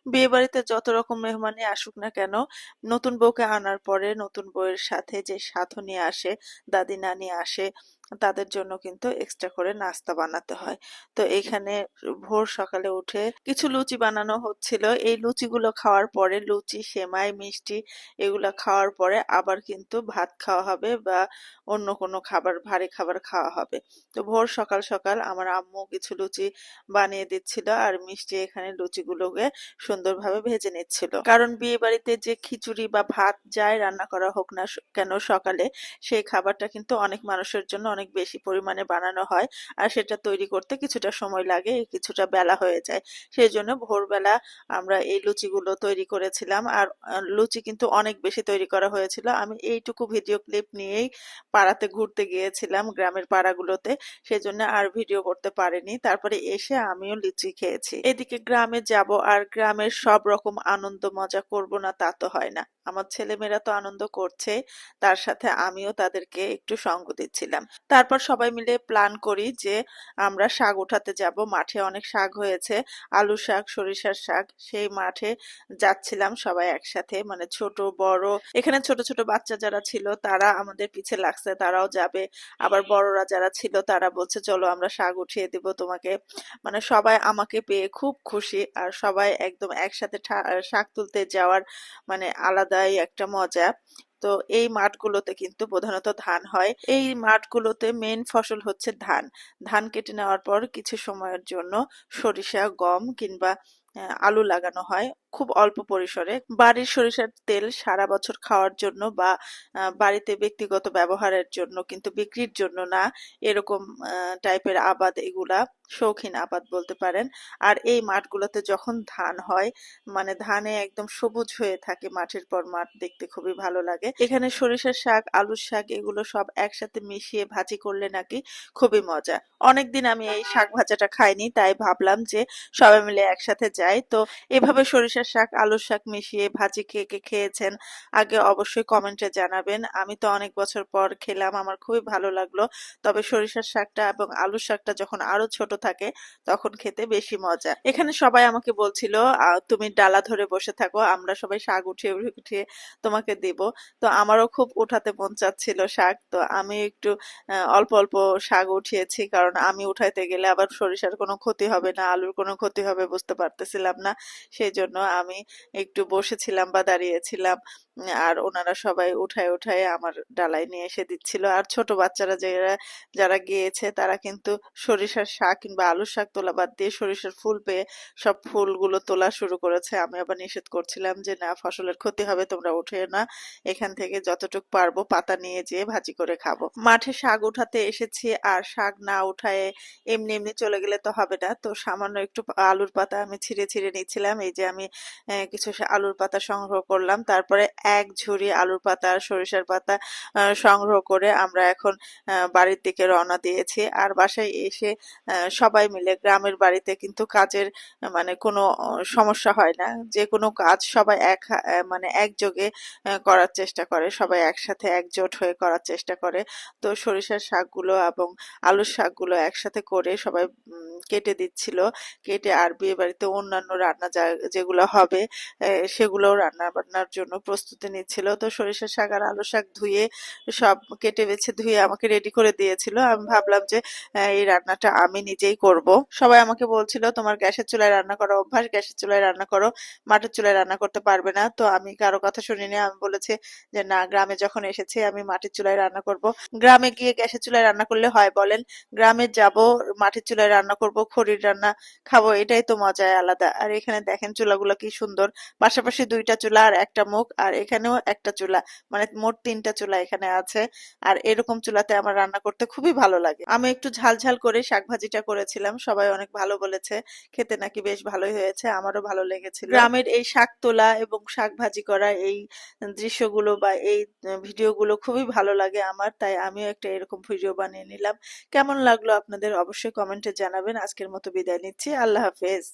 বিয়ে বাড়িতে যত রকম মেহমানই আসুক না কেন, নতুন বউকে আনার পরে নতুন বউয়ের সাথে যে সাথী আসে, দাদি নানি আসে, তাদের জন্য কিন্তু এক্সট্রা করে নাস্তা বানাতে হয়। তো এইখানে ভোর সকালে উঠে কিছু লুচি বানানো হচ্ছিল। এই লুচিগুলো খাওয়ার পরে, লুচি সেমাই মিষ্টি এগুলা খাওয়ার পরে আবার কিন্তু ভাত খাওয়া হবে বা অন্য কোনো খাবার, ভারী খাবার খাওয়া হবে। তো ভোর সকাল সকাল আমার আম্মু কিছু লুচি বানিয়ে দিচ্ছিল আর মিষ্টি এখানে লুচিগুলোকে সুন্দরভাবে ভেজে নিচ্ছিল। কারণ বিয়ে বাড়িতে যে খিচুড়ি বা ভাত যাই রান্না করা হোক না কেন সকালে, সেই খাবারটা কিন্তু অনেক মানুষের জন্য অনেক বেশি পরিমাণে বানানো হয়। আর সেটা তৈরি করতে কিছুটা সময় লাগে, কিছুটা বেলা হয়ে যায়। সেই জন্য ভোরবেলা আমরা এই লুচিগুলো তৈরি করেছিলাম। আর লুচি কিন্তু অনেক বেশি তৈরি করা হয়েছিল। আমি এইটুকু ভিডিও ক্লিপ নিয়েই পাড়াতে ঘুরতে গিয়েছিলাম, গ্রামের পাড়াগুলোতে। সেজন্য আর ভিডিও করতে পারিনি। তারপরে এসে আমিও লিচি খেয়েছি। এদিকে গ্রামে যাব আর গ্রামের সব রকম আনন্দ মজা করব না তা তো হয় না। আমার ছেলেমেয়েরা তো আনন্দ করছে, তার সাথে আমিও তাদেরকে একটু সঙ্গ দিচ্ছিলাম। তারপর সবাই মিলে প্ল্যান করি যে আমরা শাক উঠাতে যাব। মাঠে অনেক শাক হয়েছে, আলু শাক, সরিষার শাক। সেই মাঠে যাচ্ছিলাম সবাই একসাথে, মানে ছোট বড়। এখানে ছোট ছোট বাচ্চা যারা ছিল তারা আমাদের পিছে লাগছে, তারাও যাবে। আবার বড়রা যারা ছিল তারা বলছে চলো আমরা শাক উঠিয়ে দিব তোমাকে। মানে সবাই আমাকে পেয়ে খুব খুশি। আর সবাই একদম একসাথে শাক তুলতে যাওয়ার মানে আলাদাই একটা মজা। তো এই মাঠগুলোতে কিন্তু প্রধানত ধান হয়। এই মাঠগুলোতে মেইন ফসল হচ্ছে ধান। ধান কেটে নেওয়ার পর কিছু সময়ের জন্য সরিষা, গম কিংবা আলু লাগানো হয় খুব অল্প পরিসরে। বাড়ির সরিষার তেল সারা বছর খাওয়ার জন্য বা বাড়িতে ব্যক্তিগত ব্যবহারের জন্য, কিন্তু বিক্রির জন্য না। এরকম টাইপের আবাদ এগুলা, শৌখিন আবাদ বলতে পারেন। আর এই মাঠগুলোতে যখন ধান হয়, মানে ধানে একদম সবুজ হয়ে থাকে মাঠের পর মাঠ, দেখতে খুবই ভালো লাগে। এখানে সরিষার শাক, আলুর শাক এগুলো সব একসাথে মিশিয়ে ভাজি করলে নাকি খুবই মজা। অনেকদিন আমি এই শাক ভাজাটা খাইনি, তাই ভাবলাম যে সবাই মিলে একসাথে যাই। তো এভাবে সরিষার শাক, আলুর শাক মিশিয়ে ভাজি কে কে খেয়েছেন আগে অবশ্যই কমেন্টে জানাবেন। আমি তো অনেক বছর পর খেলাম, আমার খুবই ভালো লাগলো। তবে সরিষার শাকটা এবং আলুর শাকটা যখন আরো ছোট থাকে তখন খেতে বেশি মজা। এখানে সবাই আমাকে বলছিল তুমি ডালা ধরে বসে থাকো, আমরা সবাই শাক উঠিয়ে উঠিয়ে তোমাকে দেব। তো আমারও খুব উঠাতে মন চাচ্ছিল শাক, তো আমি একটু অল্প অল্প শাক উঠিয়েছি। কারণ আমি উঠাইতে গেলে আবার সরিষার কোনো ক্ষতি হবে না, আলুর কোনো ক্ষতি হবে বুঝতে পারতেছিলাম না। সেই জন্য আমি একটু বসেছিলাম বা দাঁড়িয়েছিলাম। আর ওনারা সবাই উঠায় উঠায় আমার ডালায় নিয়ে এসে দিচ্ছিল। আর ছোট বাচ্চারা যারা যারা গিয়েছে তারা কিন্তু সরিষার শাক কিংবা আলুর শাক তোলা বাদ দিয়ে সরিষার ফুল পেয়ে সব ফুলগুলো তোলা শুরু করেছে। আমি আবার নিষেধ করছিলাম যে না, ফসলের ক্ষতি হবে, তোমরা উঠে না, এখান থেকে যতটুকু পারবো পাতা নিয়ে যেয়ে ভাজি করে খাবো। মাঠে শাক উঠাতে এসেছি আর শাক না উঠায় এমনি এমনি চলে গেলে তো হবে না। তো সামান্য একটু আলুর পাতা আমি ছিঁড়ে ছিঁড়ে নিচ্ছিলাম। এই যে আমি কিছু আলুর পাতা সংগ্রহ করলাম। তারপরে এক ঝুড়ি আলুর পাতা আর সরিষার পাতা সংগ্রহ করে আমরা এখন বাড়ির দিকে রওনা দিয়েছি। আর বাসায় এসে সবাই মিলে, গ্রামের বাড়িতে কিন্তু কাজের মানে কোনো সমস্যা হয় না। যে কোনো কাজ সবাই মানে একযোগে করার চেষ্টা করে, সবাই একসাথে একজোট হয়ে করার চেষ্টা করে। তো সরিষার শাকগুলো এবং আলুর শাকগুলো একসাথে করে সবাই কেটে দিচ্ছিল। কেটে আর বিয়ে বাড়িতে অন্যান্য রান্না যেগুলো হবে সেগুলো রান্না বান্নার জন্য প্রস্তুতি নিচ্ছিল। তো সরিষার শাক আর আলুর শাক ধুয়ে সব কেটে বেছে ধুয়ে আমাকে রেডি করে দিয়েছিল। আমি ভাবলাম যে এই রান্নাটা আমি নিজেই করব। সবাই আমাকে বলছিল তোমার গ্যাসের চুলায় রান্না করা অভ্যাস, গ্যাসের চুলায় রান্না করো, মাটির চুলায় রান্না করতে পারবে না। তো আমি কারো কথা শুনিনি, আমি বলেছি যে না, গ্রামে যখন এসেছি আমি মাটির চুলায় রান্না করব। গ্রামে গিয়ে গ্যাসের চুলায় রান্না করলে হয় বলেন? গ্রামে যাব, মাটির চুলায় রান্না করব, খড়ির রান্না খাবো, এটাই তো মজায় আলাদা। আর এখানে দেখেন চুলাগুলো কি সুন্দর, পাশাপাশি দুইটা চুলা আর একটা মুখ, আর এখানেও একটা চুলা, মানে মোট তিনটা চুলা এখানে আছে। আর এরকম চুলাতে আমার রান্না করতে খুবই ভালো লাগে। আমি একটু ঝাল ঝাল করে শাক ভাজিটা করেছিলাম, সবাই অনেক ভালো বলেছে, খেতে নাকি বেশ ভালোই হয়েছে, আমারও ভালো লেগেছিল। গ্রামের এই শাক তোলা এবং শাক ভাজি করা এই দৃশ্যগুলো বা এই ভিডিওগুলো খুবই ভালো লাগে আমার, তাই আমিও একটা এরকম ভিডিও বানিয়ে নিলাম। কেমন লাগলো আপনাদের অবশ্যই কমেন্টে জানাবেন। আজকের মতো বিদায় নিচ্ছি, আল্লাহ হাফেজ।